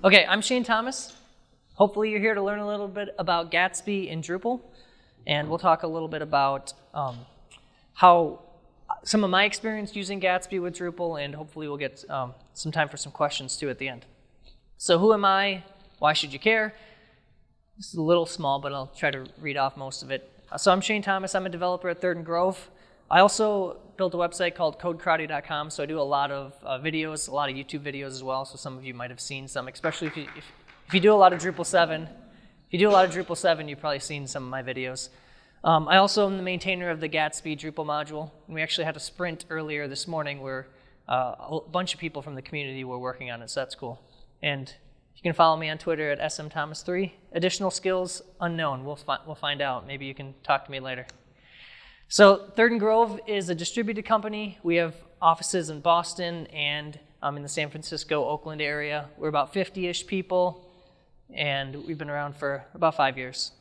Okay, I'm Shane Thomas. Hopefully you're here to learn a little bit about Gatsby and Drupal, and we'll talk a little bit about how some of my experience using Gatsby with Drupal, and hopefully we'll get some time for some questions too at the end. So who am I? Why should you care? This is a little small, but I'll try to read off most of it. So I'm Shane Thomas. I'm a developer at 3rd and Grove. I also built a website called codekarate.com, so I do a lot of videos, a lot of YouTube videos as well, so some of you might have seen some, especially if you do a lot of Drupal 7. If you do a lot of Drupal 7, you've probably seen some of my videos. I also am the maintainer of the Gatsby Drupal module, and we actually had a sprint earlier this morning where a bunch of people from the community were working on it, so that's cool. And you can follow me on Twitter at smthomas3. Additional skills, unknown. We'll find out. Maybe you can talk to me later. So 3rd and Grove is a distributed company. We have offices in Boston and in the San Francisco, Oakland area. We're about 50-ish people, and we've been around for about 5 years.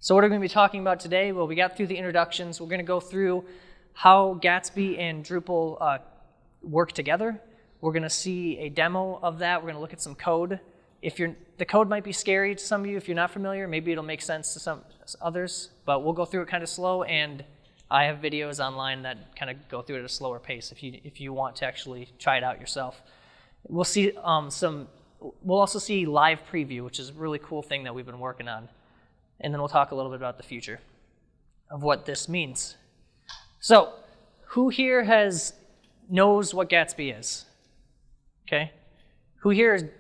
So what are we going to be talking about today? Well, we got through the introductions. We're going to go through how Gatsby and Drupal work together. We're going to see a demo of that. We're going to look at some code. The code might be scary to some of you if you're not familiar. Maybe it'll make sense to some others, but we'll go through it kind of slow, and I have videos online that kind of go through it at a slower pace if you want to actually try it out yourself. We'll see we'll also see live preview, which is a really cool thing that we've been working on, and then we'll talk a little bit about the future of what this means. So, who here knows what Gatsby is? Okay, who here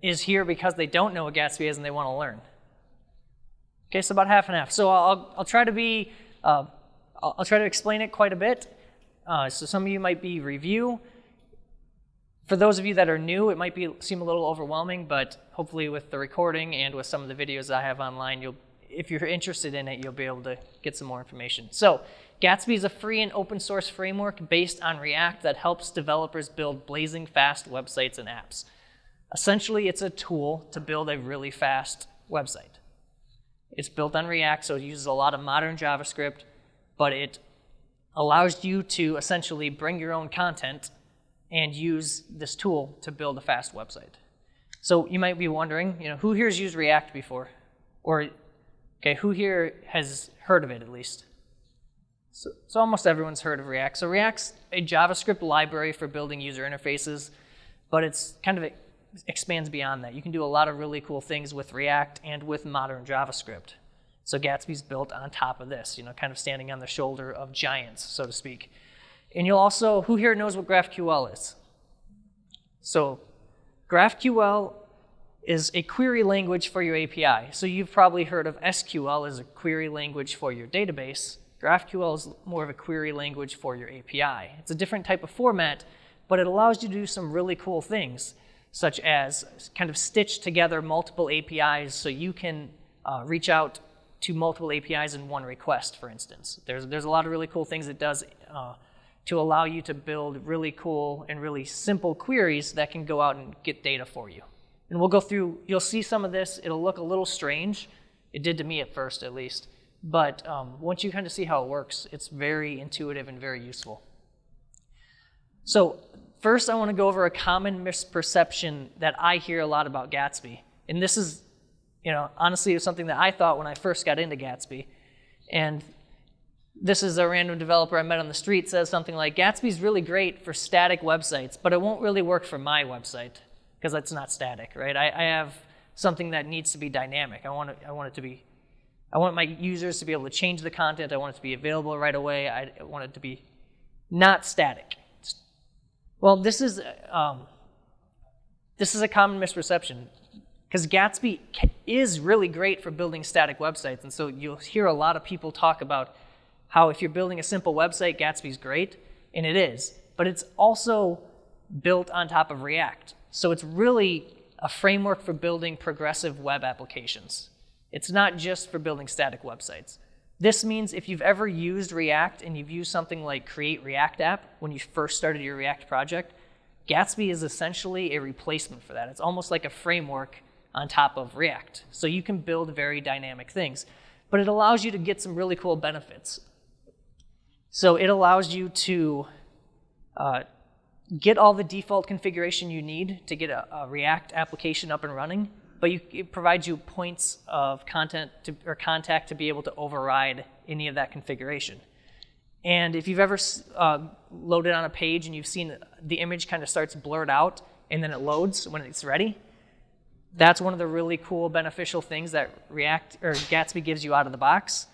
is here because they don't know what Gatsby is and they want to learn? Okay, so about half and half. So I'll try to be I'll try to explain it quite a bit. So some of you might be review. For those of you that are new, it might seem a little overwhelming, but hopefully with the recording and with some of the videos I have online, if you're interested in it, you'll be able to get some more information. So Gatsby is a free and open source framework based on React that helps developers build blazing fast websites and apps. Essentially, it's a tool to build a really fast website. It's built on React, so it uses a lot of modern JavaScript, but it allows you to essentially bring your own content and use this tool to build a fast website. So you might be wondering, who here has used React before? Or, okay, who here has heard of it at least? So almost everyone's heard of React. So React's a JavaScript library for building user interfaces, but it's kind of expands beyond that. You can do a lot of really cool things with React and with modern JavaScript. So Gatsby's built on top of this, kind of standing on the shoulder of giants, so to speak. And you'll also, who here knows what GraphQL is? So GraphQL is a query language for your API. So you've probably heard of SQL as a query language for your database. GraphQL is more of a query language for your API. It's a different type of format, but it allows you to do some really cool things, such as kind of stitch together multiple APIs so you can reach out to multiple APIs in one request, for instance. There's a lot of really cool things it does to allow you to build really cool and really simple queries that can go out and get data for you. And we'll go through, you'll see some of this. It'll look a little strange. It did to me at first, at least. But once you kind of see how it works, it's very intuitive and very useful. So first, I want to go over a common misperception that I hear a lot about Gatsby. And this is, honestly, it was something that I thought when I first got into Gatsby. And this is a random developer I met on the street says something like, Gatsby's really great for static websites, but it won't really work for my website because it's not static, right? I have something that needs to be dynamic. I want my users to be able to change the content. I want it to be available right away. I want it to be not static. Well, this is a common misperception because Gatsby is really great for building static websites, and so you'll hear a lot of people talk about how if you're building a simple website, Gatsby's great, and it is, but it's also built on top of React. So it's really a framework for building progressive web applications. It's not just for building static websites. This means if you've ever used React and you've used something like Create React App when you first started your React project, Gatsby is essentially a replacement for that. It's almost like a framework on top of React. So you can build very dynamic things, but it allows you to get some really cool benefits. So it allows you to get all the default configuration you need to get a React application up and running, but it provides you points of contact to be able to override any of that configuration. And if you've ever loaded on a page and you've seen the image kind of starts blurred out and then it loads when it's ready, that's one of the really cool beneficial things that React or Gatsby gives you out of the box.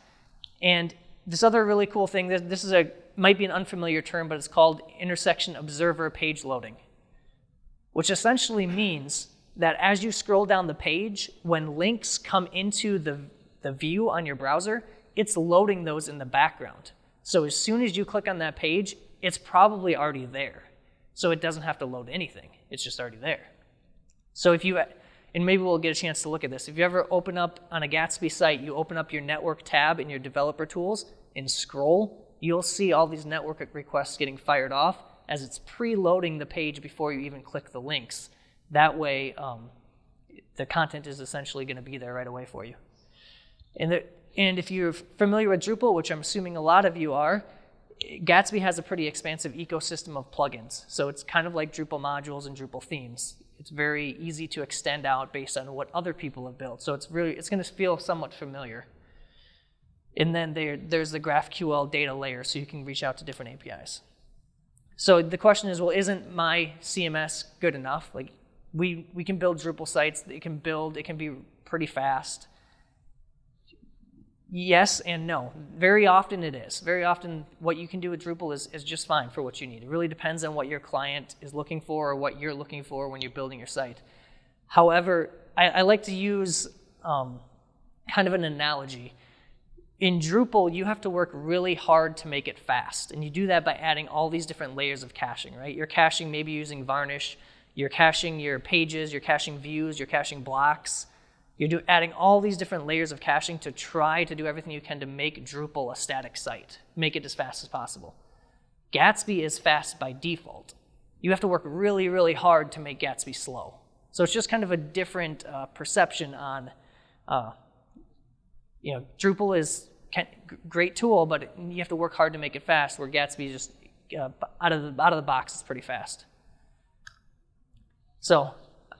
And this other really cool thing, this is might be an unfamiliar term, but it's called intersection observer page loading, which essentially means that as you scroll down the page, when links come into the view on your browser, it's loading those in the background. So as soon as you click on that page, it's probably already there. So it doesn't have to load anything. It's just already there. So if you, and maybe we'll get a chance to look at this, if you ever open up on a Gatsby site, you open up your network tab in your developer tools and scroll, you'll see all these network requests getting fired off as it's preloading the page before you even click the links. That way, the content is essentially going to be there right away for you. And if you're familiar with Drupal, which I'm assuming a lot of you are, Gatsby has a pretty expansive ecosystem of plugins. So it's kind of like Drupal modules and Drupal themes. It's very easy to extend out based on what other people have built. So it's going to feel somewhat familiar. And then there's the GraphQL data layer, so you can reach out to different APIs. So the question is, well, isn't my CMS good enough? Like, we can build Drupal sites. It can be pretty fast. Yes and no. Very often it is. Very often what you can do with Drupal is just fine for what you need. It really depends on what your client is looking for or what you're looking for when you're building your site. However, I like to use kind of an analogy. In Drupal, you have to work really hard to make it fast, and you do that by adding all these different layers of caching, right? You're caching maybe using Varnish, you're caching your pages, you're caching views, you're caching blocks. You're adding all these different layers of caching to try to do everything you can to make Drupal a static site, make it as fast as possible. Gatsby is fast by default. You have to work really, really hard to make Gatsby slow. So it's just kind of a different perception on, Drupal is a great tool, but you have to work hard to make it fast, where Gatsby is just out of the box is pretty fast. So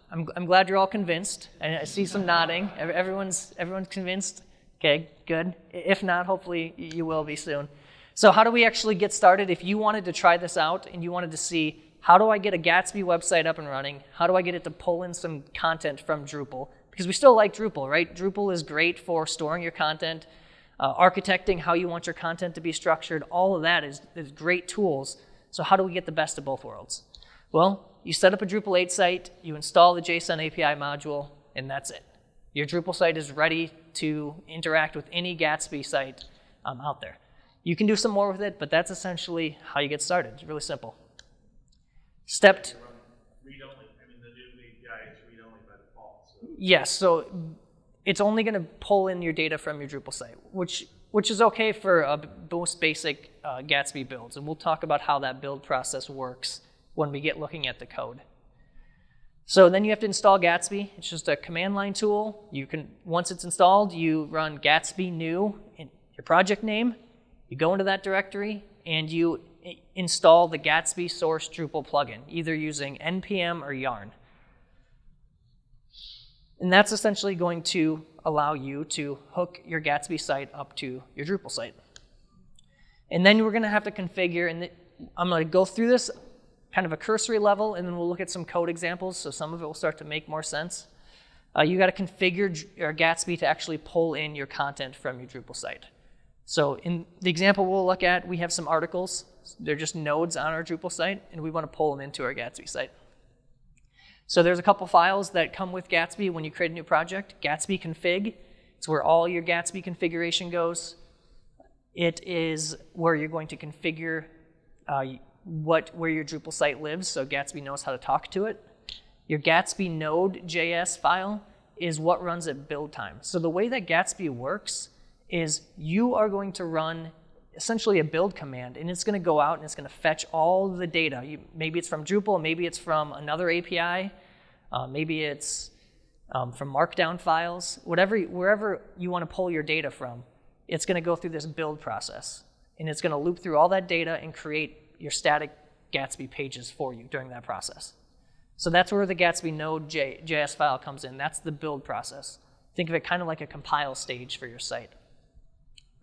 I'm glad you're all convinced. I see some nodding. Everyone's convinced? Okay, good. If not, hopefully you will be soon. So how do we actually get started? If you wanted to try this out and you wanted to see, how do I get a Gatsby website up and running? How do I get it to pull in some content from Drupal? Because we still like Drupal, right? Drupal is great for storing your content, architecting how you want your content to be structured. All of that is great tools. So how do we get the best of both worlds? Well, you set up a Drupal 8 site, you install the JSON API module, and that's it. Your Drupal site is ready to interact with any Gatsby site out there. You can do some more with it, but that's essentially how you get started. It's really simple. Step two. Read-only. I mean, the new API is read-only by default. So. Yes, so it's only going to pull in your data from your Drupal site, which is okay for most basic Gatsby builds, and we'll talk about how that build process works when we get looking at the code. So then you have to install Gatsby. It's just a command line tool. Once it's installed, you run Gatsby new in your project name. You go into that directory and you install the Gatsby source Drupal plugin, either using npm or yarn. And that's essentially going to allow you to hook your Gatsby site up to your Drupal site. And then we're going to have to configure, and I'm going to go through this kind of a cursory level, and then we'll look at some code examples, so some of it will start to make more sense. You got to configure your Gatsby to actually pull in your content from your Drupal site. So in the example we'll look at, we have some articles. They're just nodes on our Drupal site, and we want to pull them into our Gatsby site. So there's a couple files that come with Gatsby when you create a new project. Gatsby config, it's where all your Gatsby configuration goes. It is where you're going to configure where your Drupal site lives, so Gatsby knows how to talk to it. Your Gatsby node.js file is what runs at build time. So the way that Gatsby works is you are going to run essentially a build command, and it's going to go out and it's going to fetch all the data. Maybe it's from Drupal, maybe it's from another API, maybe it's from Markdown files, wherever you want to pull your data from. It's going to go through this build process, and it's going to loop through all that data and create your static Gatsby pages for you during that process. So that's where the Gatsby Node.js file comes in. That's the build process. Think of it kind of like a compile stage for your site.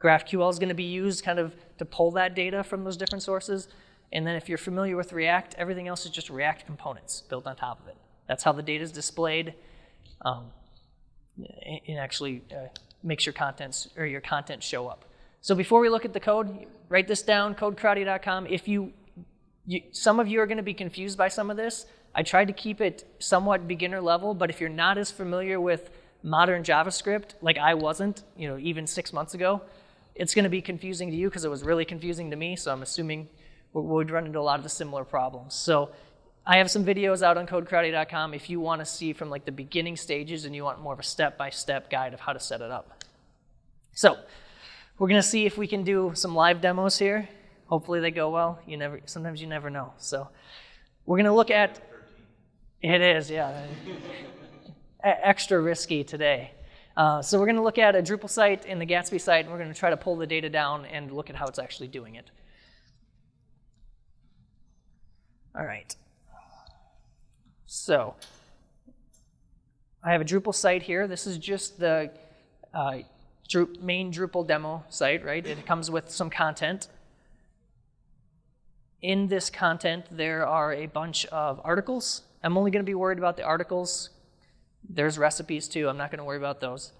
GraphQL is going to be used kind of to pull that data from those different sources. And then if you're familiar with React, everything else is just React components built on top of it. That's how the data is displayed. It actually makes your content show up. So before we look at the code, write this down, codekarate.com. If some of you are going to be confused by some of this. I tried to keep it somewhat beginner level, but if you're not as familiar with modern JavaScript, like I wasn't, even 6 months ago, it's going to be confusing to you because it was really confusing to me. So I'm assuming we'd run into a lot of the similar problems. So I have some videos out on codekarate.com if you want to see from like the beginning stages and you want more of a step-by-step guide of how to set it up. So we're going to see if we can do some live demos here. Hopefully they go well. Sometimes you never know. So we're going to look at, it is, yeah, extra risky today. So we're going to look at a Drupal site and the Gatsby site, and we're going to try to pull the data down and look at how it's actually doing it. All right. So I have a Drupal site here. This is just the main Drupal demo site, right? It comes with some content. In this content, there are a bunch of articles. I'm only going to be worried about the articles. There's recipes too. I'm not going to worry about those.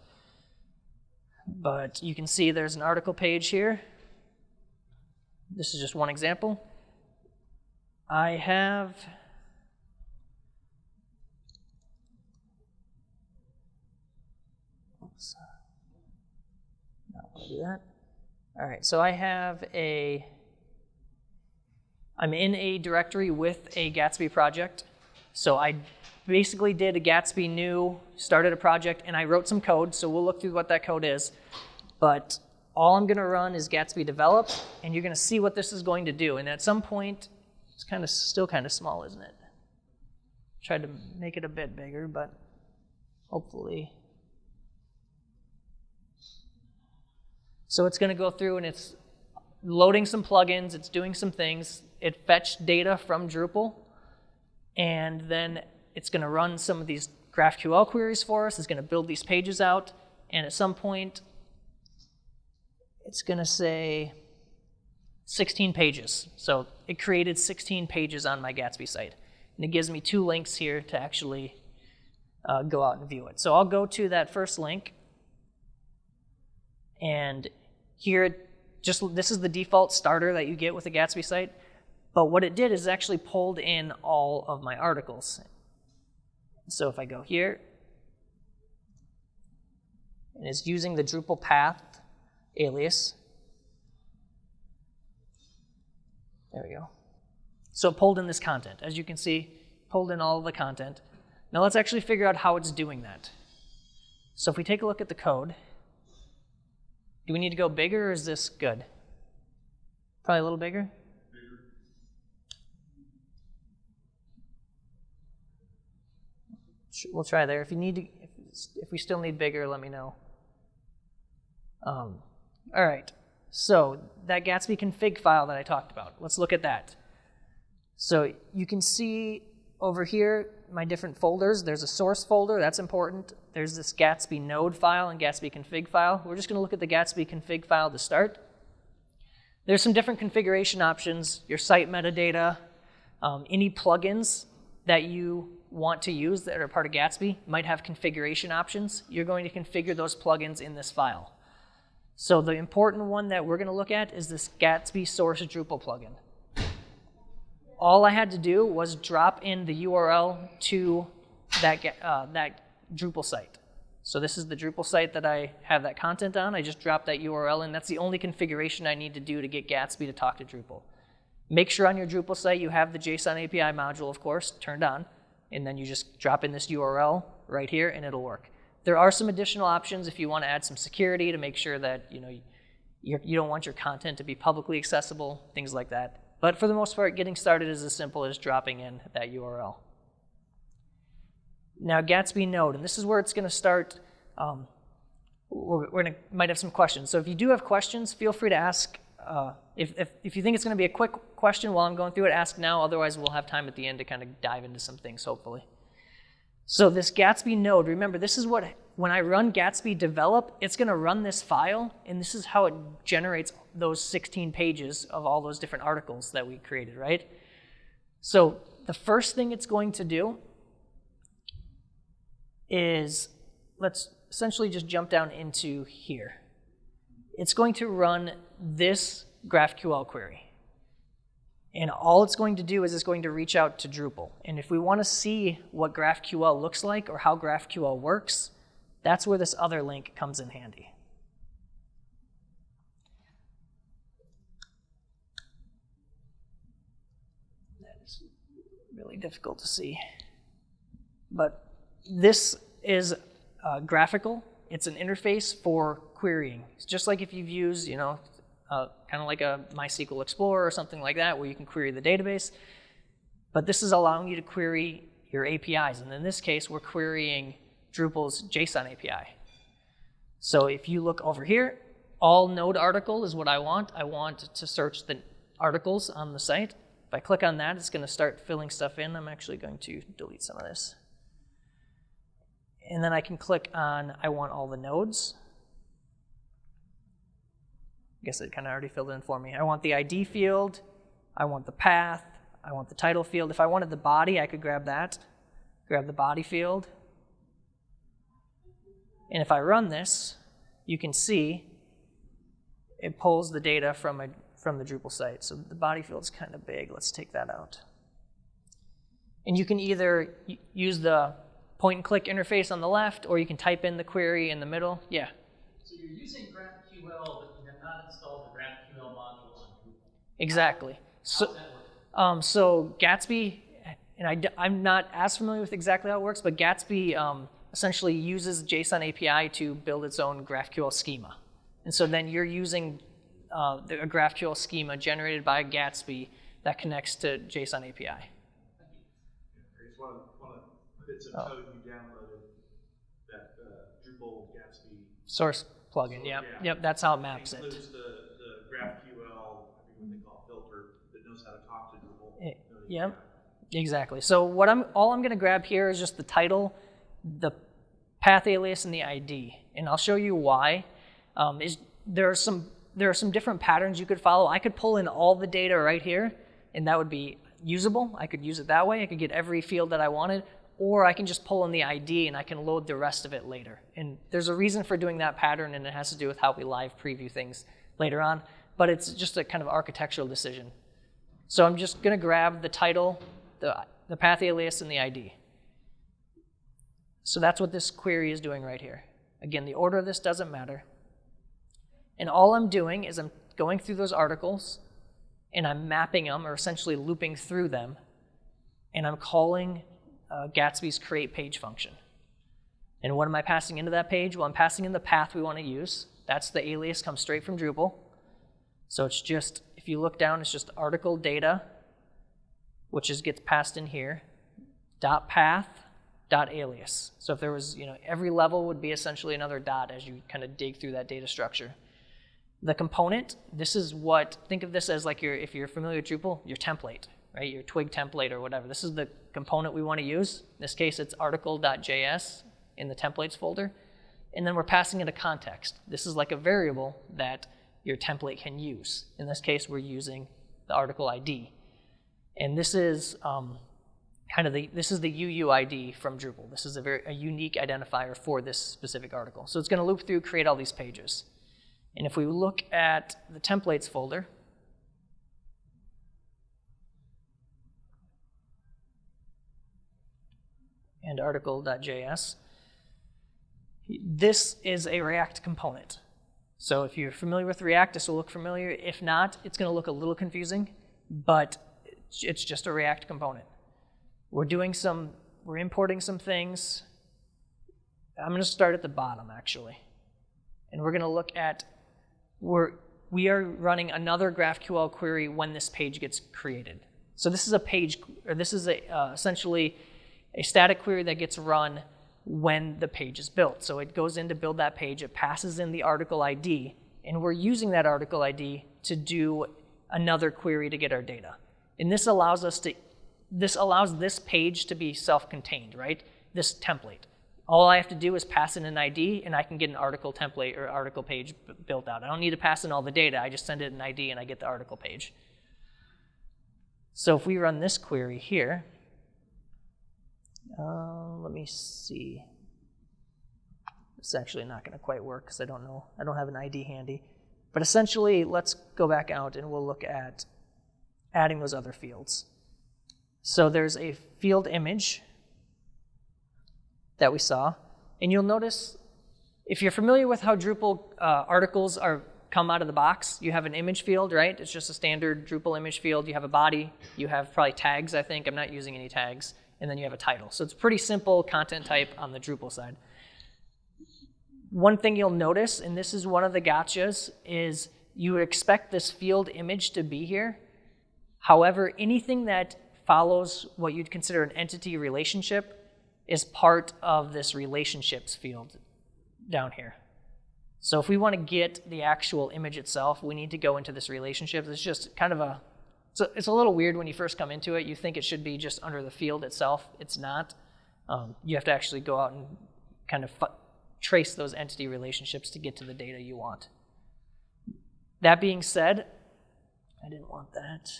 But you can see there's an article page here. This is just one example. I have not want to do that. All right, so I'm in a directory with a Gatsby project. So I basically did a Gatsby new, started a project, and I wrote some code, so we'll look through what that code is. But all I'm going to run is Gatsby develop, and you're going to see what this is going to do. And at some point, it's still kind of small, isn't it? Tried to make it a bit bigger, but hopefully. So it's going to go through, and it's loading some plugins, it's doing some things. It fetched data from Drupal, and then it's going to run some of these GraphQL queries for us. It's going to build these pages out, and at some point, it's going to say 16 pages. So it created 16 pages on my Gatsby site, and it gives me 2 links here to actually go out and view it. So I'll go to that first link, and here, this is the default starter that you get with a Gatsby site. But what it did is actually pulled in all of my articles. So if I go here, and it's using the Drupal path alias. There we go. So it pulled in this content. As you can see, pulled in all of the content. Now let's actually figure out how it's doing that. So if we take a look at the code, do we need to go bigger, or is this good? Probably a little bigger? We'll try there. If we still need bigger, let me know. All right. So that Gatsby config file that I talked about, let's look at that. So you can see over here my different folders. There's a source folder, that's important. There's this Gatsby node file and Gatsby config file. We're just going to look at the Gatsby config file to start. There's some different configuration options, your site metadata, any plugins that you want to use that are part of Gatsby might have configuration options. You're going to configure those plugins in this file. So the important one that we're going to look at is this Gatsby source Drupal plugin. All I had to do was drop in the URL to that Drupal site. So this is the Drupal site that I have that content on. I just dropped that URL in. That's the only configuration I need to do to get Gatsby to talk to Drupal. Make sure on your Drupal site you have the JSON API module, of course, turned on. And then you just drop in this URL right here, and it'll work. There are some additional options if you want to add some security to make sure that you don't want your content to be publicly accessible, things like that. But for the most part, getting started is as simple as dropping in that URL. Now Gatsby node, and this is where it's going to start. Might have some questions. So if you do have questions, feel free to ask if you think it's going to be a quick question while I'm going through it, ask now. Otherwise, we'll have time at the end to kind of dive into some things, hopefully. So this Gatsby node, remember, this is what, when I run Gatsby develop, it's going to run this file, and this is how it generates those 16 pages of all those different articles that we created, right? So the first thing it's going to do is, let's essentially just jump down into here. It's going to run this GraphQL query. And all it's going to do is it's going to reach out to Drupal. And if we want to see what GraphQL looks like or how GraphQL works, that's where this other link comes in handy. That is really difficult to see. But this is graphical. It's an interface for querying. It's just like if you've used, kind of like a MySQL Explorer or something like that, where you can query the database. But this is allowing you to query your APIs. And in this case, we're querying Drupal's JSON API. So if you look over here, all node article is what I want. I want to search the articles on the site. If I click on that, it's going to start filling stuff in. I'm actually going to delete some of this. And then I can click on, I want all the nodes. I guess it kind of already filled in for me. I want the ID field, I want the path, I want the title field. If I wanted the body, I could grab that, grab the body field. And if I run this, you can see it pulls the data from the Drupal site. So the body field is kind of big. Let's take that out. And you can either use the point and click interface on the left, or you can type in the query in the middle. Yeah? So you're using GraphQL, but you have not installed the GraphQL module on Drupal. Exactly. How does that work? So Gatsby, and I'm not as familiar with exactly how it works, but Gatsby essentially uses JSON API to build its own GraphQL schema. And so then you're using a GraphQL schema generated by Gatsby that connects to JSON API. It's one of the bits of code you downloaded, that Drupal Gatsby Source plugin, So, yep. yeah. Yep, that's how it maps it. includes the GraphQL, I think what they call filter, that knows how to talk to Drupal. Yep, exactly. So all I'm going to grab here is just the title, the path alias, and the ID. And I'll show you why. There are some different patterns you could follow. I could pull in all the data right here, and that would be usable. I could use it that way. I could get every field that I wanted, or I can just pull in the ID and I can load the rest of it later. And there's a reason for doing that pattern, and it has to do with how we live preview things later on, but it's just a kind of architectural decision. So I'm just going to grab the title, the path alias, and the ID. So that's what this query is doing right here. Again, the order of this doesn't matter. And all I'm doing is I'm going through those articles, and I'm mapping them, or essentially looping through them, and I'm calling Gatsby's create page function. And what am I passing into that page? Well, I'm passing in the path we want to use. That's the alias, comes straight from Drupal. So it's just, if you look down, it's just article data, which gets passed in here, .path, .alias. So if there was, every level would be essentially another dot as you kind of dig through that data structure. The component, this is what, think of this as like if you're familiar with Drupal, your template, right? Your twig template or whatever. This is the component we want to use. In this case, it's article.js in the templates folder. And then we're passing it a context. This is like a variable that your template can use. In this case, we're using the article ID. And this is this is the UUID from Drupal. This is a unique identifier for this specific article. So it's going to loop through, create all these pages. And if we look at the templates folder, and article.js, this is a React component. So if you're familiar with React, this will look familiar. If not, it's going to look a little confusing, but it's just a React component. We're importing some things. I'm going to start at the bottom, actually. And we're going to look at, we are running another GraphQL query when this page gets created. So this is a page, or this is essentially a static query that gets run when the page is built. So it goes in to build that page, it passes in the article ID, and we're using that article ID to do another query to get our data. And this allows this page to be self-contained, right? This template. All I have to do is pass in an ID, and I can get an article template or article page built out. I don't need to pass in all the data. I just send it an ID, and I get the article page. So if we run this query here, let me see. It's actually not going to quite work because I don't have an ID handy. But essentially, let's go back out, and we'll look at adding those other fields. So there's a field image that we saw. And you'll notice, if you're familiar with how Drupal articles come out of the box, you have an image field, right? It's just a standard Drupal image field. You have a body. You have probably tags, I think. I'm not using any tags. And then you have a title. So it's pretty simple content type on the Drupal side. One thing you'll notice, and this is one of the gotchas, is you would expect this field image to be here. However, anything that follows what you'd consider an entity relationship is part of this relationships field down here. So if we want to get the actual image itself, we need to go into this relationship. It's just kind of it's a little weird when you first come into it. You think it should be just under the field itself. It's not. You have to actually go out and kind of trace those entity relationships to get to the data you want. That being said, I didn't want that.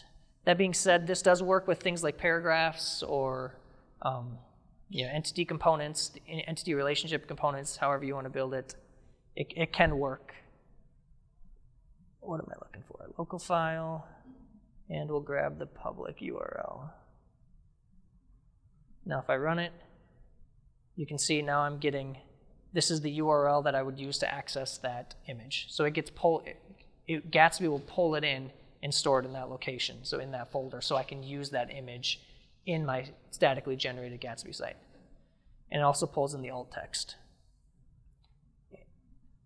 That being said, this does work with things like paragraphs or entity components, entity relationship components, however you want to build it. It can work. What am I looking for? Local file, and we'll grab the public URL. Now if I run it, you can see now I'm getting, this is the URL that I would use to access that image. So it gets Gatsby will pull it in and store it in that location, so in that folder, so I can use that image in my statically generated Gatsby site. And it also pulls in the alt text.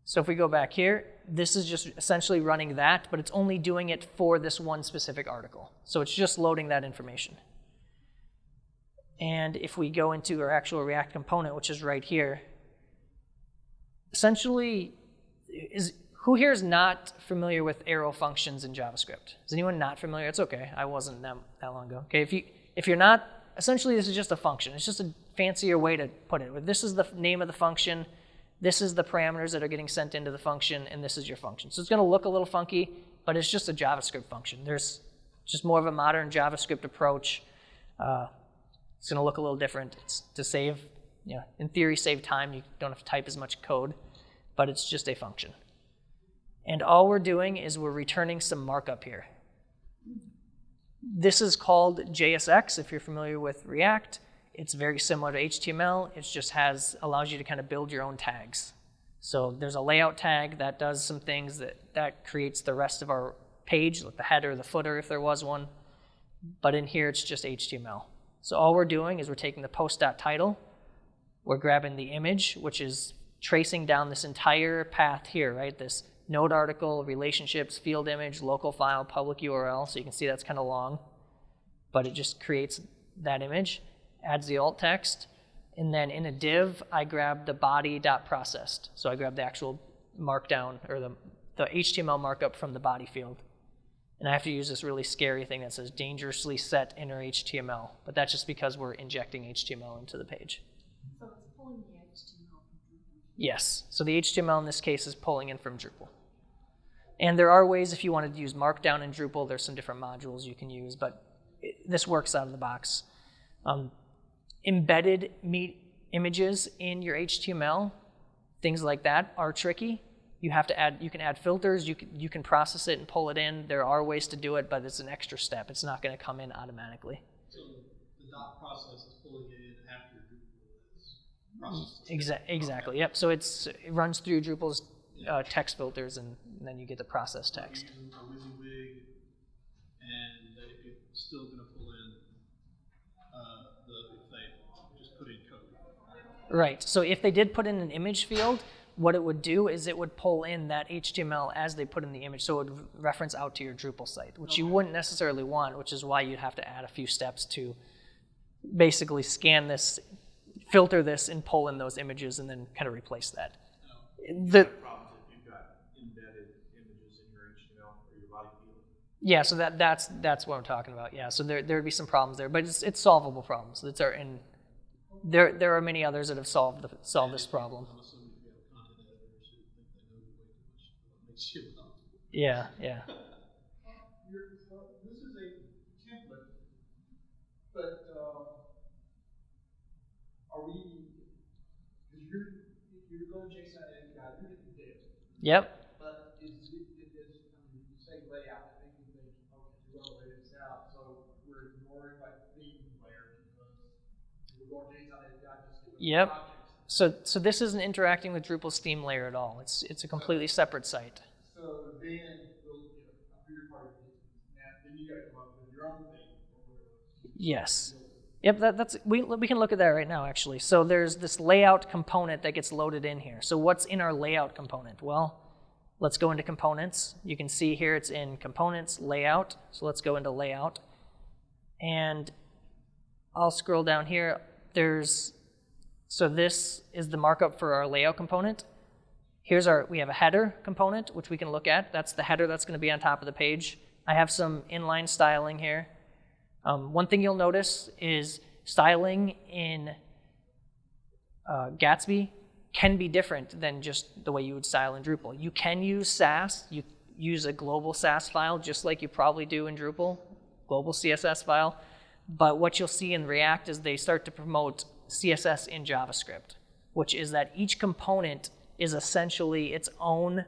So if we go back here, this is just essentially running that, but it's only doing it for this one specific article. So it's just loading that information. And if we go into our actual React component, which is right here, essentially, who here is not familiar with arrow functions in JavaScript? Is anyone not familiar? It's okay. I wasn't that long ago. Okay, if you're not, essentially this is just a function. It's just a fancier way to put it. This is the name of the function. This is the parameters that are getting sent into the function, and this is your function. So it's going to look a little funky, but it's just a JavaScript function. There's just more of a modern JavaScript approach. It's going to look a little different. It's to save, in theory, save time. You don't have to type as much code, but it's just a function. And all we're doing is we're returning some markup here. This is called JSX, if you're familiar with React. It's very similar to HTML. It just allows you to kind of build your own tags. So there's a layout tag that does some things that creates the rest of our page, like the header, the footer, if there was one. But in here, it's just HTML. So all we're doing is we're taking the post.title. We're grabbing the image, which is tracing down this entire path here, right? This node article, relationships, field image, local file, public URL. So you can see that's kind of long, but it just creates that image, adds the alt text, and then in a div, I grab the body.processed. So I grab the actual markdown, or the HTML markup from the body field. And I have to use this really scary thing that says dangerously set inner HTML, but that's just because we're injecting HTML into the page. So it's pulling the HTML from Drupal? Yes. So the HTML in this case is pulling in from Drupal. And there are ways, if you wanted to use Markdown in Drupal, there's some different modules you can use, but this works out of the box. Embedded images in your HTML, things like that, are tricky. You can add filters, you can process it and pull it in. There are ways to do it, but it's an extra step. It's not going to come in automatically. So the dot process is pulling it in after Drupal is processed. Exactly. Yep. So it runs through Drupal's text filters, and then you get the processed text. Using a WYSIWYG, and it's still going to pull in if they just put in code. Right. So if they did put in an image field, what it would do is it would pull in that HTML as they put in the image, so it would reference out to your Drupal site, which you wouldn't necessarily want, which is why you'd have to add a few steps to basically scan this, filter this, and pull in those images, and then kind of replace that. Problems if you've got embedded images in your HTML or your body Yeah, so that's what I'm talking about. Yeah, so there'd be some problems there, but it's solvable problems. And there are many others that have solved this problem. I'm assuming if you have content editors who think they know way too much about HTML. Yeah. This is a template, but are we? Because you're going JSON API, you're getting data. Yep. But is I mean, you say layout, I think we think, okay, we'll lay this out, so we're ignoring like theme layer because we're going JSON API just to Yep. objects. So this isn't interacting with Drupal's theme layer at all. It's a completely separate site. So then, after your part, then you got to come up with your own thing. Yes. Yep. We can look at that right now actually. So there's this layout component that gets loaded in here. So what's in our layout component? Well, let's go into components. You can see here it's in components layout. So let's go into layout, and I'll scroll down here. So this is the markup for our layout component. We have a header component, which we can look at. That's the header that's going to be on top of the page. I have some inline styling here. One thing you'll notice is styling in Gatsby can be different than just the way you would style in Drupal. You can use Sass. You use a global Sass file, just like you probably do in Drupal, global CSS file. But what you'll see in React is they start to promote CSS in JavaScript, which is that each component is essentially its own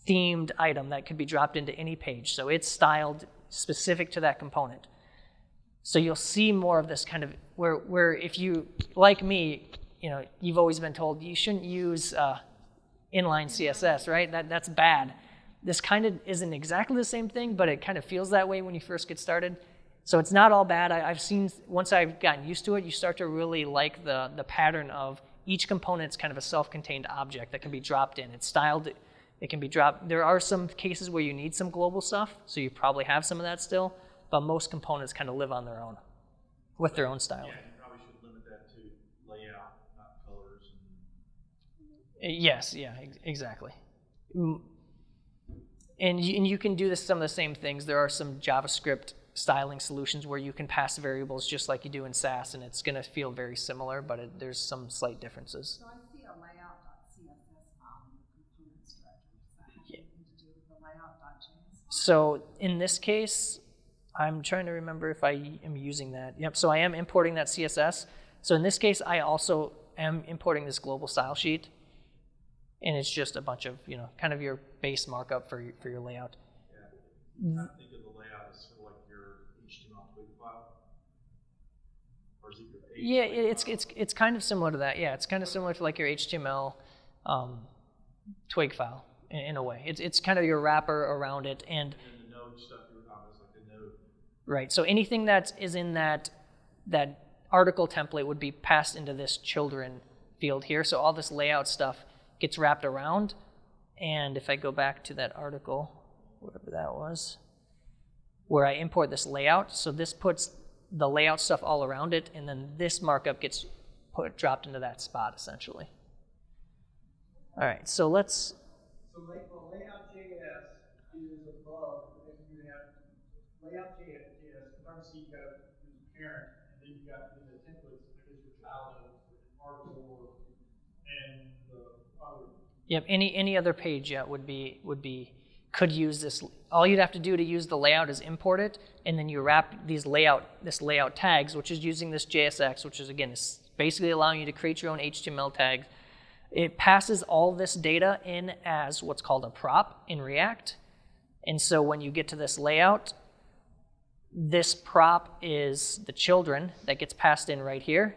themed item that could be dropped into any page. So it's styled specific to that component. So you'll see more of this kind of where if you, like me, you've always been told you shouldn't use inline CSS, right? That's bad. This kind of isn't exactly the same thing, but it kind of feels that way when you first get started. So it's not all bad. I've seen, once I've gotten used to it, you start to really like the pattern of each component's kind of a self-contained object that can be dropped in. It's styled, it can be dropped. There are some cases where you need some global stuff, so you probably have some of that still, but most components kind of live on their own, with their own styling. Yeah, you probably should limit that to layout, not colors. Yes, yeah, exactly. And you can do some of the same things. There are some JavaScript styling solutions where you can pass variables just like you do in Sass, and it's going to feel very similar, but there's some slight differences. So I see a layout.css file in the components directory. Does that have anything to do with the layout.js? So in this case, I'm trying to remember if I am using that. Yep, so I am importing that CSS. So in this case, I also am importing this global style sheet, and it's just a bunch of, kind of your base markup for your layout. Yeah. I think of the layout as sort of like your HTML twig file. Or is it your page? Yeah, it's kind of similar to that. Yeah, it's kind of similar to like your HTML twig file in a way. It's kind of your wrapper around it, and then the node stuff you were talking about is like the node. Right. So anything that is in that article template would be passed into this children field here. So all this layout stuff gets wrapped around. And if I go back to that article, whatever that was, where I import this layout, so this puts the layout stuff all around it, and then this markup gets dropped into that spot essentially. All right, so let's. So layout.js is above, if you have layout.js, obviously you got the parent, and then you got the templates, I guess your child article and the other. Yep, any other page could use this. All you'd have to do to use the layout is import it, and then you wrap this layout tags, which is using this JSX, which is again is basically allowing you to create your own HTML tags. It passes all this data in as what's called a prop in React, and so when you get to this layout, this prop is the children that gets passed in right here,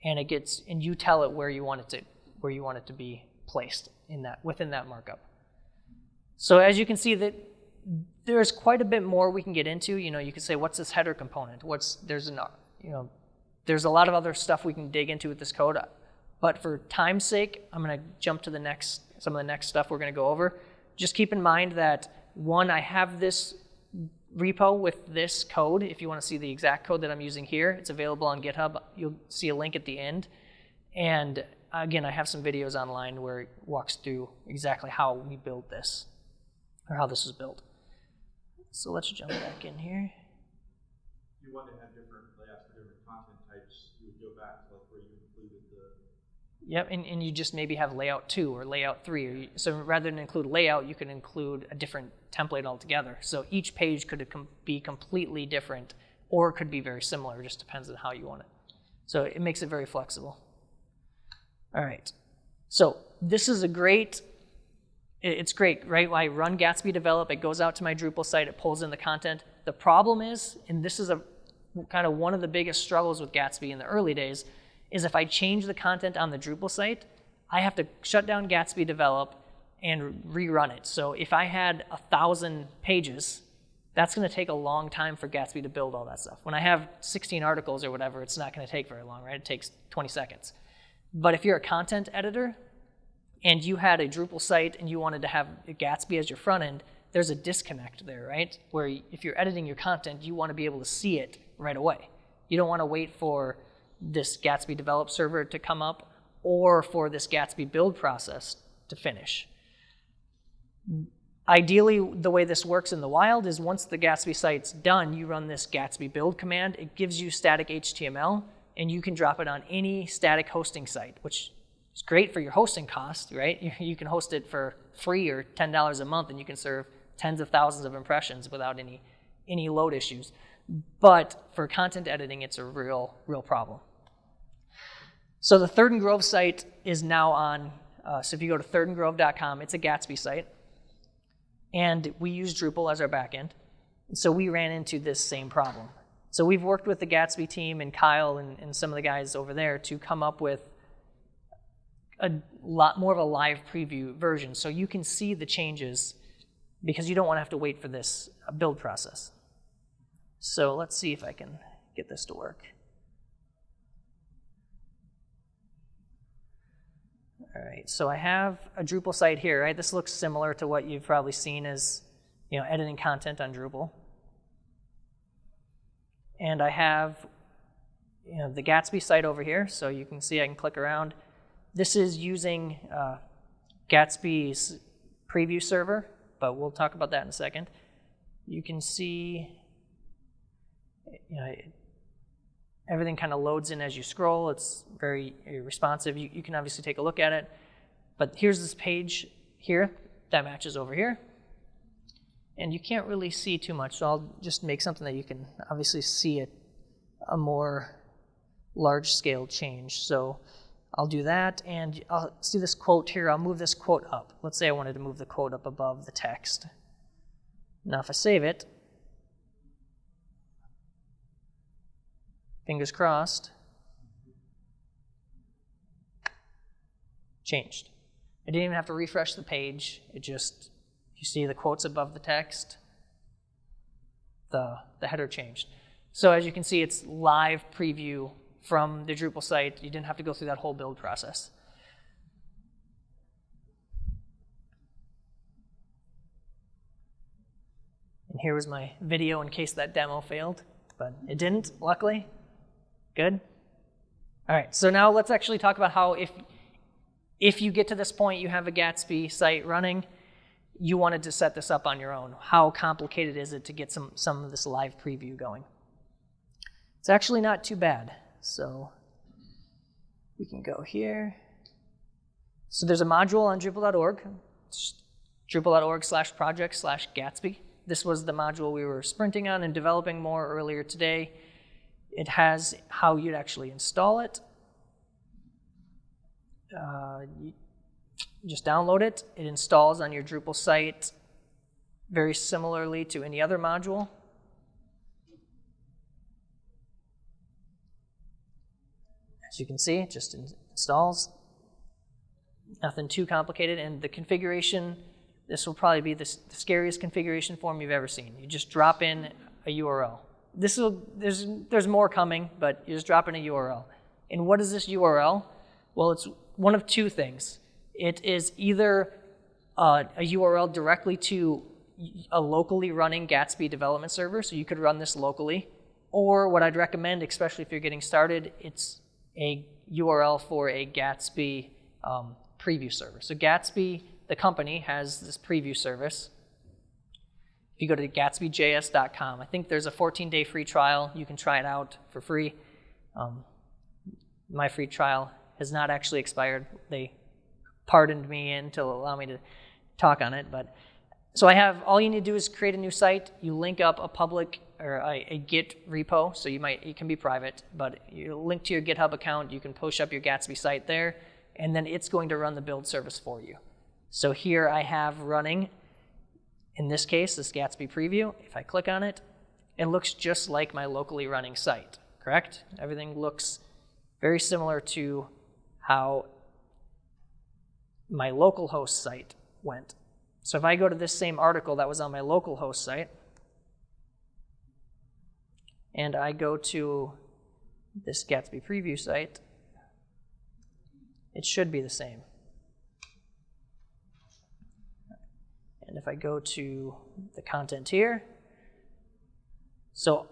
and you tell it where you want it to be placed within that markup. So as you can see, that there's quite a bit more we can get into. You could say, what's this header component? There's a lot of other stuff we can dig into with this code. But for time's sake, I'm going to jump to some of the next stuff we're going to go over. Just keep in mind that, one, I have this repo with this code. If you want to see the exact code that I'm using here, it's available on GitHub. You'll see a link at the end. And again, I have some videos online where it walks through exactly how we build this, or how this is built. So let's jump back in here. You want to have different layouts for different content types, you would go back to like where you included the... Yep, and you just maybe have layout 2 or layout 3. So rather than include layout, you can include a different template altogether. So each page could be completely different, or it could be very similar. It just depends on how you want it. So it makes it very flexible. All right. So this is it's great, right? When I run Gatsby develop, it goes out to my Drupal site, it pulls in the content. The problem is, and this is kind of one of the biggest struggles with Gatsby in the early days, is if I change the content on the Drupal site, I have to shut down Gatsby develop and rerun it. So if I had 1,000 pages, that's going to take a long time for Gatsby to build all that stuff. When I have 16 articles or whatever, it's not going to take very long, right? It takes 20 seconds. But if you're a content editor and you had a Drupal site and you wanted to have Gatsby as your front end, there's a disconnect there, right? Where if you're editing your content, you want to be able to see it right away. You don't want to wait for this Gatsby develop server to come up or for this Gatsby build process to finish. Ideally, the way this works in the wild is once the Gatsby site's done, you run this Gatsby build command. It gives you static HTML, and you can drop it on any static hosting site, which is great for your hosting cost, right? You can host it for free or $10 a month, and you can serve tens of thousands of impressions without any load issues. But for content editing, it's a real problem. So the Third and Grove site is now on, so if you go to thirdandgrove.com, it's a Gatsby site. And we use Drupal as our backend. So we ran into this same problem. So we've worked with the Gatsby team and Kyle and some of the guys over there to come up with a lot more of a live preview version. So you can see the changes because you don't want to have to wait for this build process. So let's see if I can get this to work. All right, so I have a Drupal site here, right? This looks similar to what you've probably seen as, editing content on Drupal. And I have, the Gatsby site over here, so you can see I can click around. This is using Gatsby's preview server, but we'll talk about that in a second. You can see, everything kind of loads in as you scroll. It's very responsive. You can obviously take a look at it. But here's this page here that matches over here. And you can't really see too much, so I'll just make something that you can obviously see a more large-scale change. So I'll do that, and I'll see this quote here. I'll move this quote up. Let's say I wanted to move the quote up above the text. Now if I save it, fingers crossed, changed. I didn't even have to refresh the page. It just, you see the quotes above the text, the header changed. So as you can see, it's live preview from the Drupal site. You didn't have to go through that whole build process. And here was my video in case that demo failed, but it didn't, luckily. Good? All right, so now let's actually talk about how if you get to this point, you have a Gatsby site running, you wanted to set this up on your own. How complicated is it to get some of this live preview going? It's actually not too bad. So we can go here. So there's a module on Drupal.org, Drupal.org/project/Gatsby. This was the module we were sprinting on and developing more earlier today. It has how you'd actually install it. You just download it. It installs on your Drupal site very similarly to any other module. As you can see, it just installs. Nothing too complicated. And the configuration, this will probably be the scariest configuration form you've ever seen. You just drop in a URL. There's more coming, but you just drop in a URL. And what is this URL? Well, it's one of two things. It is either a URL directly to a locally running Gatsby development server, so you could run this locally, or what I'd recommend, especially if you're getting started, it's a URL for a Gatsby preview server. So Gatsby, the company, has this preview service. if you go to gatsbyjs.com, I think there's a 14-day free trial. You can try it out for free. My free trial has not actually expired. They pardoned me in to allow me to talk on it. But so all you need to do is create a new site. You link up a public or a Git repo, so it can be private, but you link to your GitHub account. You can push up your Gatsby site there, and then it's going to run the build service for you. So here I have running, in this case, this Gatsby preview. If I click on it, it looks just like my locally running site, correct? Everything looks very similar to how my localhost site went. So if I go to this same article that was on my localhost site, and I go to this Gatsby preview site, it should be the same. And if I go to the content here, so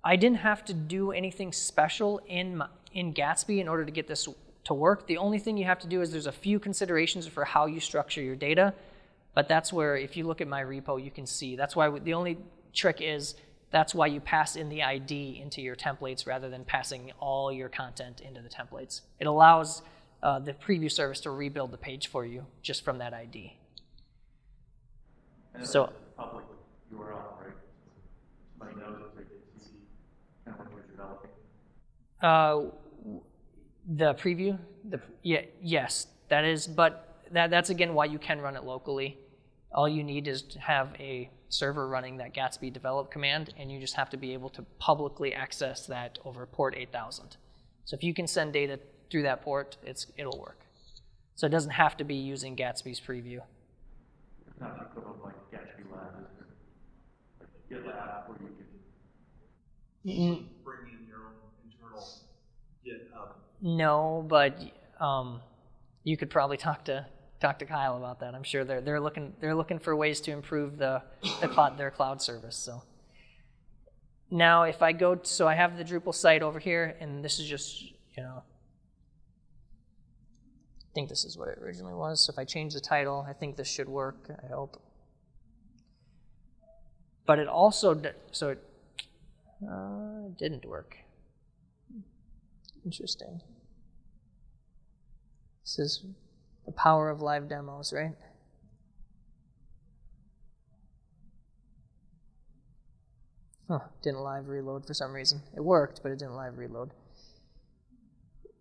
I didn't have to do anything special in Gatsby in order to get this to work. The only thing you have to do is there's a few considerations for how you structure your data, but that's where, if you look at my repo, you can see. That's why the only trick is that's why you pass in the ID into your templates rather than passing all your content into the templates. It allows the preview service to rebuild the page for you just from that ID. And so public URL, right? Somebody knows if they can see kind of what you're developing. The preview, yes, that is, but that's again why you can run it locally. All you need is to have a server running that Gatsby develop command, and you just have to be able to publicly access that over port 8000. So if you can send data through that port, it'll work. So it doesn't have to be using Gatsby's preview. It's not equivalent like Gatsby Lab, like GitLab, where you can bring in your own internal GitHub. No, but you could probably talk to Kyle about that. I'm sure they're looking for ways to improve their cloud service. So now if I go, so I have the Drupal site over here, and this is just, I think this is what it originally was. So if I change the title, I think this should work, I hope. But it also, it didn't work. Interesting. This is the power of live demos, right? Didn't live reload for some reason. It worked, but it didn't live reload.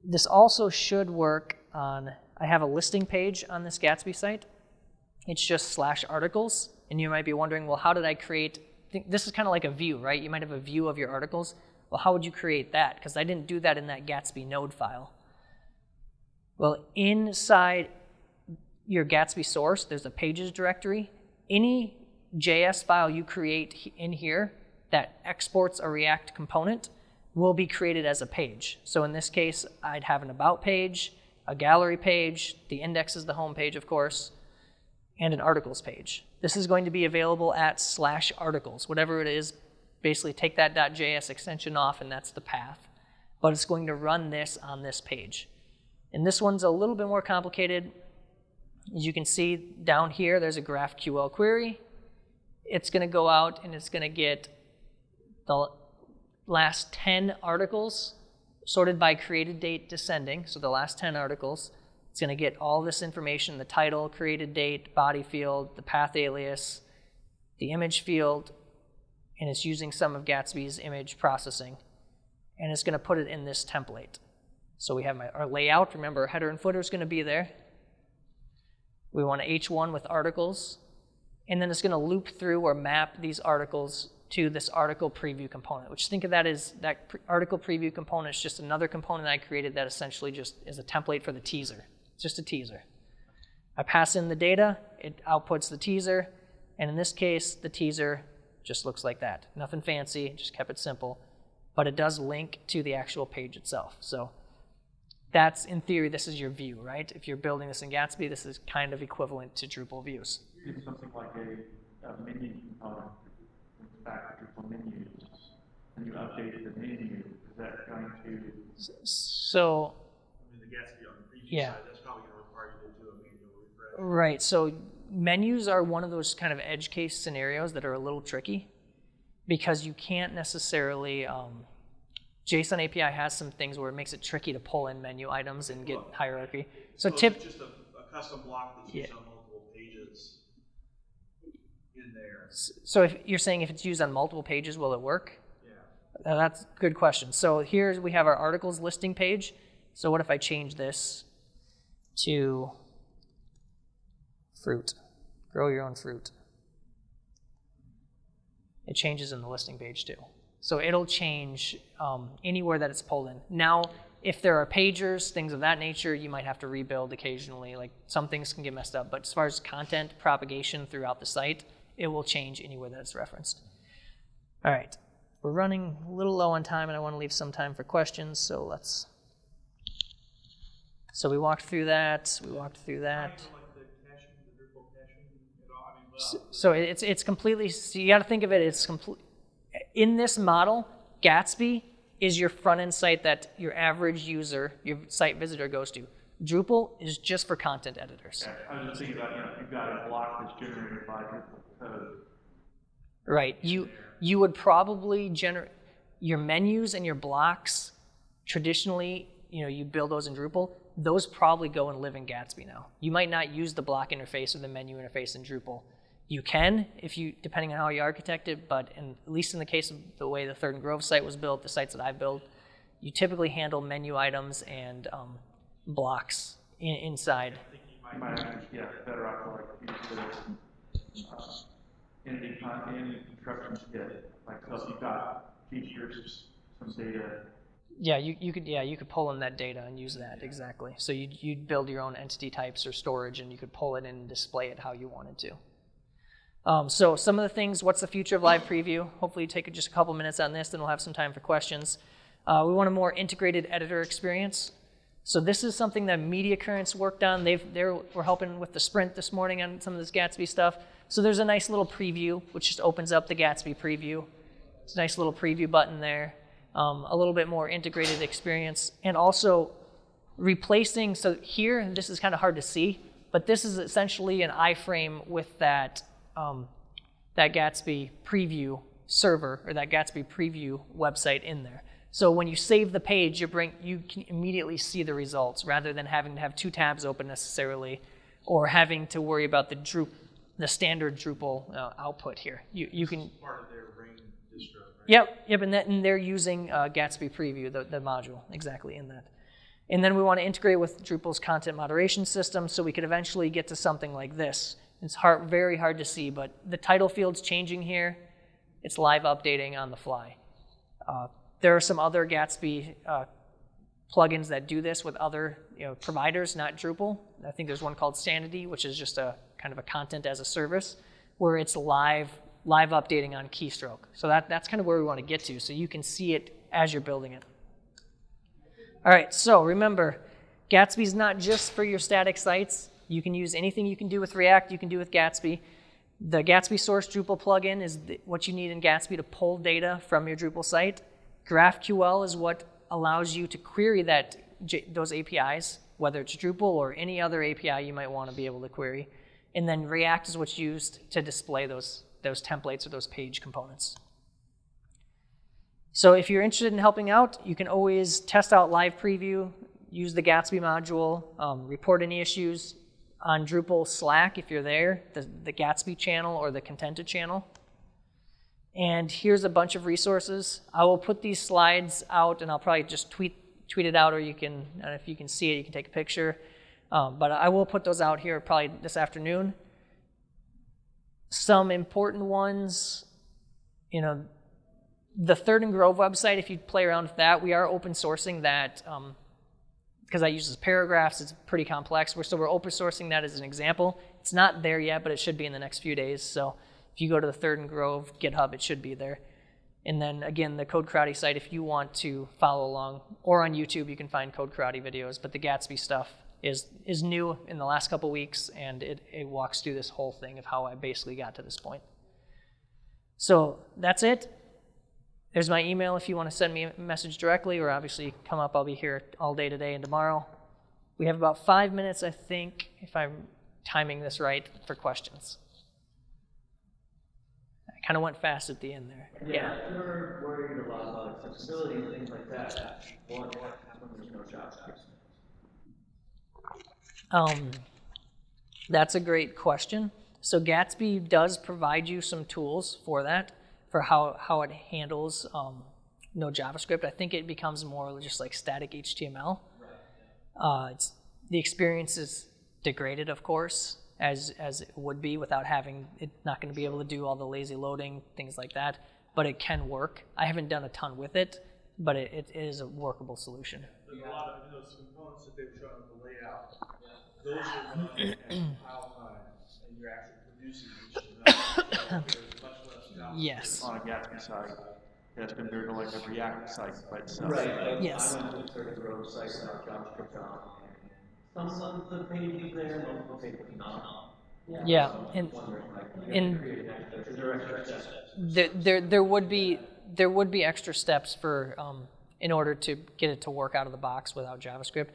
This also should work on, I have a listing page on this Gatsby site. It's just /articles, and you might be wondering, well, how did I create, this is kind of like a view, right? You might have a view of your articles. Well, how would you create that? Because I didn't do that in that Gatsby node file. Well, inside your Gatsby source, there's a pages directory. Any JS file you create in here that exports a React component will be created as a page. So in this case, I'd have an about page, a gallery page, the index is the home page, of course, and an articles page. This is going to be available at /articles, whatever it is. Basically take that .js extension off, and that's the path. But it's going to run this on this page. And this one's a little bit more complicated. As you can see down here, there's a GraphQL query. It's going to go out and it's going to get the last 10 articles sorted by created date descending, so the last 10 articles. It's going to get all this information, the title, created date, body field, the path alias, the image field, and it's using some of Gatsby's image processing. And it's going to put it in this template. So we have our layout. Remember, our header and footer is going to be there. We want an H1 with articles. And then it's going to loop through or map these articles to this article preview component, which think of that as that article preview component is just another component I created that essentially just is a template for the teaser. It's just a teaser. I pass in the data, it outputs the teaser, and in this case, the teaser just looks like that. Nothing fancy, just kept it simple, but it does link to the actual page itself. So that's, in theory, this is your view, right? If you're building this in Gatsby, this is kind of equivalent to Drupal views. Maybe something like a menu component, back to Drupal menus, and you updated the menu. Is that going to? So. I mean, the Gatsby on the preview yeah. side, that's probably going to require you to do a manual refresh. Right. So menus are one of those kind of edge case scenarios that are a little tricky because you can't necessarily, JSON API has some things where it makes it tricky to pull in menu items and get hierarchy. So it's just a custom block that's used on multiple pages in there. So if you're saying if it's used on multiple pages, will it work? Yeah. That's a good question. So here we have our articles listing page. So what if I change this to fruit? Grow your own fruit. It changes in the listing page too. So it'll change anywhere that it's pulled in. Now, if there are pagers, things of that nature, you might have to rebuild occasionally. Like some things can get messed up, but as far as content propagation throughout the site, it will change anywhere that it's referenced. All right, we're running a little low on time and I want to leave some time for questions, so let's. So we walked through that, So it's completely, so you got to think of it, it's complete. In this model, Gatsby is your front-end site that your average user, your site visitor goes to. Drupal is just for content editors. Yeah, I was just thinking about, you've got a block that's generated by Drupal code. Right. You would probably generate your menus and your blocks. Traditionally, you build those in Drupal. Those probably go and live in Gatsby now. You might not use the block interface or the menu interface in Drupal. You can, depending on how you architect it, but at least in the case of the way the Third and Grove site was built, the sites that I build, you typically handle menu items and blocks inside. You might actually get better off in construction kit, like so if you've got features, some data. Yeah, you could pull in that data and use that, exactly. So you'd build your own entity types or storage, and you could pull it in and display it how you wanted to. So some of the things, what's the future of live preview? Hopefully you take just a couple minutes on this, then we'll have some time for questions. We want a more integrated editor experience. So this is something that Media Currents worked on. We're helping with the sprint this morning on some of this Gatsby stuff. So there's a nice little preview, which just opens up the Gatsby preview. It's a nice little preview button there. A little bit more integrated experience. And also replacing, so here, this is kind of hard to see, but this is essentially an iframe with that Gatsby preview server or that Gatsby preview website in there. So when you save the page, you can immediately see the results rather than having to have two tabs open necessarily or having to worry about the standard Drupal output here. You can. Part of their Ring distro, right? Yep, and they're using Gatsby preview, the module, exactly in that. And then we want to integrate with Drupal's content moderation system so we could eventually get to something like this. It's very hard to see, but the title field's changing here. It's live updating on the fly. There are some other Gatsby plugins that do this with other providers, not Drupal. I think there's one called Sanity, which is just a kind of a content as a service, where it's live updating on keystroke. So that's kind of where we want to get to, so you can see it as you're building it. All right, so remember, Gatsby's not just for your static sites. You can use anything you can do with React, you can do with Gatsby. The Gatsby source Drupal plugin is what you need in Gatsby to pull data from your Drupal site. GraphQL is what allows you to query those APIs, whether it's Drupal or any other API you might want to be able to query. And then React is what's used to display those templates or those page components. So if you're interested in helping out, you can always test out live preview, use the Gatsby module, report any issues on Drupal Slack if you're there, the Gatsby channel or the Contented channel. And here's a bunch of resources. I will put these slides out, and I'll probably just tweet it out, or you can, if you can see it, you can take a picture. But I will put those out here probably this afternoon. Some important ones, the Third and Grove website, if you play around with that, we are open sourcing that because I use paragraphs, it's pretty complex. So we're open sourcing that as an example. It's not there yet, but it should be in the next few days. So if you go to the Third and Grove GitHub, it should be there. And then again, the Code Karate site, if you want to follow along, or on YouTube, you can find Code Karate videos. But the Gatsby stuff is new in the last couple weeks, and it walks through this whole thing of how I basically got to this point. So that's it. There's my email if you want to send me a message directly, or obviously come up. I'll be here all day today and tomorrow. We have about 5 minutes, I think, if I'm timing this right for questions. I kind of went fast at the end there. Yeah, if you're worried a lot about accessibility and things like that, what happens when there's no JavaScript? That's a great question. So Gatsby does provide you some tools for that, for how it handles no JavaScript. I think it becomes more just like static HTML. Right. The experience is degraded, of course, as it would be without having it. Not going to be able to do all the lazy loading, things like that. But it can work. I haven't done a ton with it, but it is a workable solution. There's a lot of those components that they've shown in the layout. Those are running at compile time, and you're actually producing HTML. There's much less JavaScript. Yes. On a Gatsby site, that's compared to like a React site by itself. Right. Yes. I went to certain road sites that have JavaScript on. Some of the pages there, most of the pages not. Yeah. So And wondering, like, is there extra steps? there would be extra steps for in order to get it to work out of the box without JavaScript.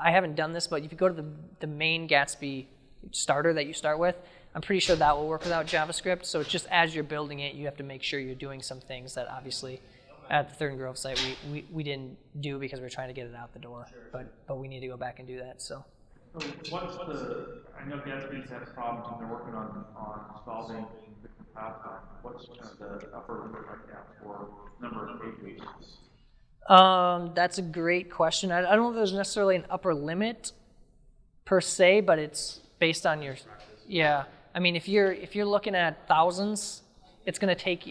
I haven't done this, but if you go to the main Gatsby starter that you start with, I'm pretty sure that will work without JavaScript. So it's just as you're building it, you have to make sure you're doing some things that obviously at the Third and Grove site we didn't do because we're trying to get it out the door. But we need to go back and do that. So. So I know Gatsby's had problems and they're working on solving the compile time. What's kind of the upper limit right now for number of pages? That's a great question. I don't know if there's necessarily an upper limit per se, but it's based on your, yeah. I mean, if you're looking at thousands, it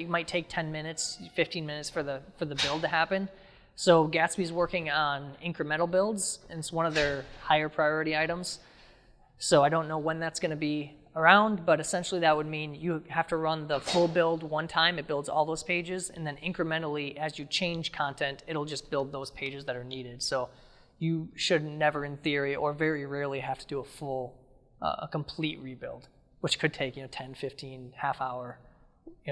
might take 10 minutes, 15 minutes for the build to happen. So Gatsby's working on incremental builds, and it's one of their higher priority items. So I don't know when that's going to be around, but essentially that would mean you have to run the full build one time. It builds all those pages, and then incrementally, as you change content, it'll just build those pages that are needed. So you should never, in theory, or very rarely, have to do a complete rebuild, which could take 10, 15, half hour,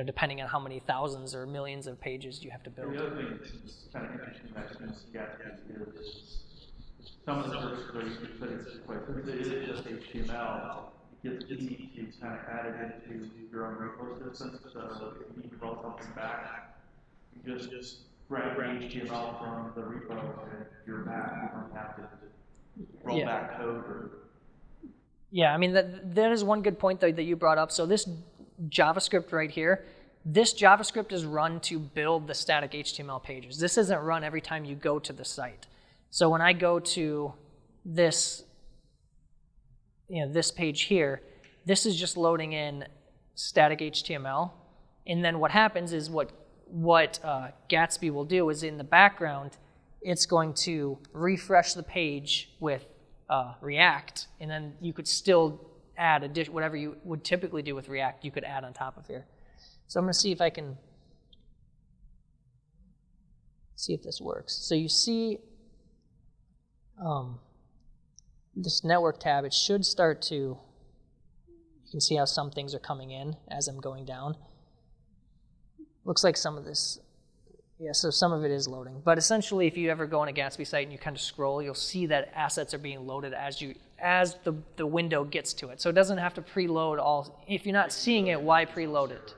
depending on how many thousands or millions of pages you have to build. The other thing that's kind of interesting that seems Gatsby is some of the services are usually put into place. Since it is just HTML, it's easy to kind of add it into your own repo system. So if you need to roll something back, you just grab the HTML from the repo and you're back. You don't have to roll back code or. Yeah, I mean that is one good point though that you brought up. So this JavaScript right here, this JavaScript is run to build the static HTML pages. This isn't run every time you go to the site. So when I go to this, this page here, this is just loading in static HTML, and then what happens is what Gatsby will do is in the background, it's going to refresh the page with React, and then you could still add whatever you would typically do with React, you could add on top of here. So I'm going to see if I can see if this works. So you see this network tab, it should start to, you can see how some things are coming in as I'm going down. Looks like some of this, yeah, so some of it is loading. But essentially, if you ever go on a Gatsby site and you kind of scroll, you'll see that assets are being loaded as the window gets to it. So it doesn't have to preload all. If you're not seeing it, why preload it?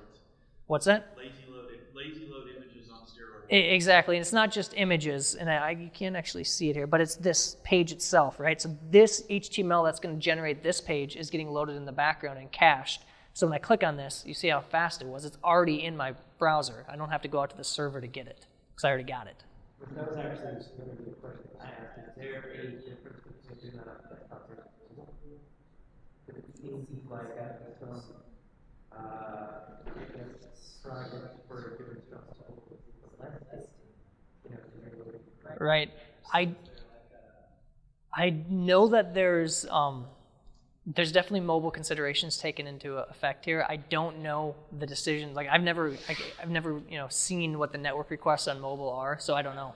What's that? Lazy load images on steroids. Exactly, and it's not just images, and you can't actually see it here, but it's this page itself, right? So this HTML that's going to generate this page is getting loaded in the background and cached. So when I click on this, you see how fast it was. It's already in my browser. I don't have to go out to the server to get it, because I already got it. That was actually going to be a question I asked. Is there a difference between it seems like some for different stuff. Right. I know that there's definitely mobile considerations taken into effect here. I don't know the decisions. Like I've never seen what the network requests on mobile are, so I don't know.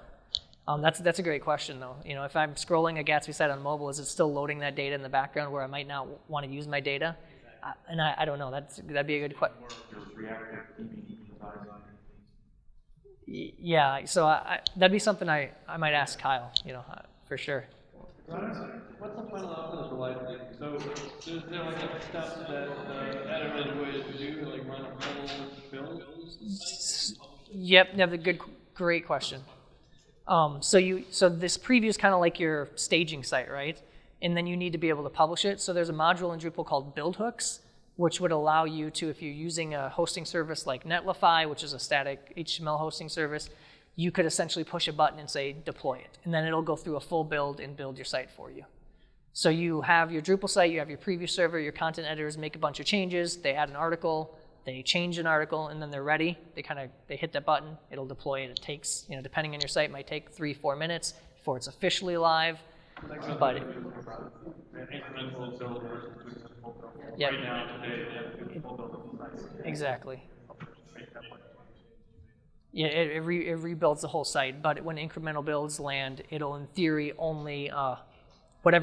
That's a great question though. If I'm scrolling a Gatsby site on mobile, is it still loading that data in the background where I might not want to use my data? And I don't know. That'd be a good question. Yeah, so that'd be something I might ask Kyle. For sure. What's the final output of the library? So is there like a step that edited way to do, like run a full build? Yep, great question. So this preview is kind of like your staging site, right? And then you need to be able to publish it. So there's a module in Drupal called build hooks, which would allow you to, if you're using a hosting service like Netlify, which is a static HTML hosting service, you could essentially push a button and say deploy it, and then it'll go through a full build and build your site for you. So you have your Drupal site, you have your preview server, your content editors make a bunch of changes, they add an article, they change an article, and then they're ready. They hit that button, it'll deploy it. It takes, depending on your site, it might take 3-4 minutes before it's officially live. But yeah, Right now, today, exactly. Yeah, it rebuilds the whole site, but when incremental builds land, it'll in theory only on the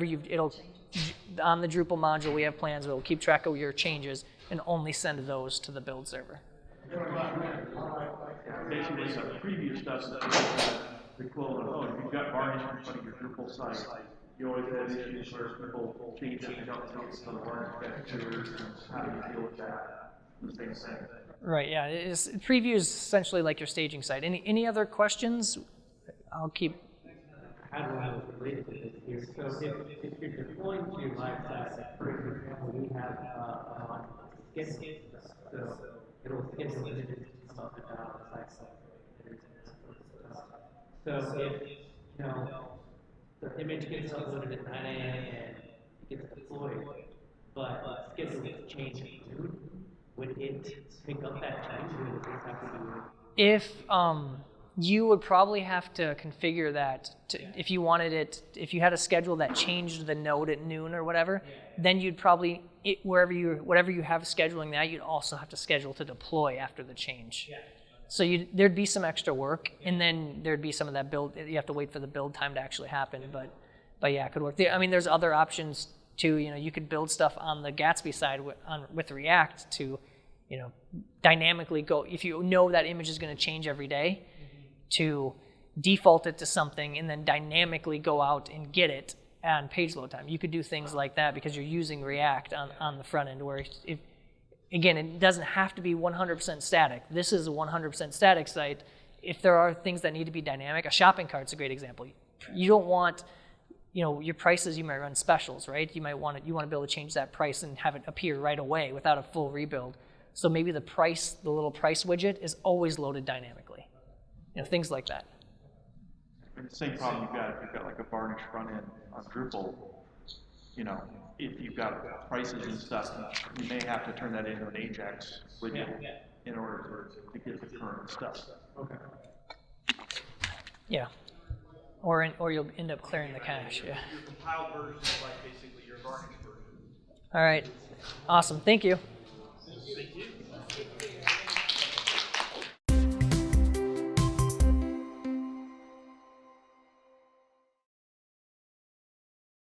Drupal module we have plans, it'll keep track of your changes and only send those to the build server. basically some previous stuff that the equivalent of, if you've got varnish in front of your Drupal site, you always have issues where people think that they don't see some of the varnish textures, and how do you deal with that? The same thing. Right, yeah, preview is essentially like your staging site. Any other questions? I'll keep. How do I relate to this here? So if you're deploying to your live site, for example, we have schedule. So it'll schedule images and stuff like that on the site. So if the image gets uploaded at 9 a.m. and it gets deployed, but it's scheduled to change at noon, would it pick up that change, or would it have to do? If you would probably have to configure that if you wanted it, if you had a schedule that changed the node at noon or whatever, then you'd probably, whatever you have scheduling that, you'd also have to schedule to deploy after the change. Yeah. So there'd be some extra work, and then there'd be some of that build, you have to wait for the build time to actually happen, but yeah, it could work. I mean, there's other options too. You could build stuff on the Gatsby side with React to, dynamically go, if you know that image is going to change every day, to default it to something and then dynamically go out and get it on page load time. You could do things like that because you're using React on the front end, where again, it doesn't have to be 100% static. This is a 100% static site. If there are things that need to be dynamic, a shopping cart's a great example. You don't want, your prices, you might run specials, right? You want to be able to change that price and have it appear right away without a full rebuild. So maybe the little price widget is always loaded dynamically. Things like that. And the same problem you've got like a varnish front end on Drupal, if you've got prices and stuff, you may have to turn that into an Ajax widget in order to get the current stuff. Okay. Yeah. Or you'll end up clearing the cache. Yeah. Your compiled version is like basically your varnish version. All right. Awesome. Thank you.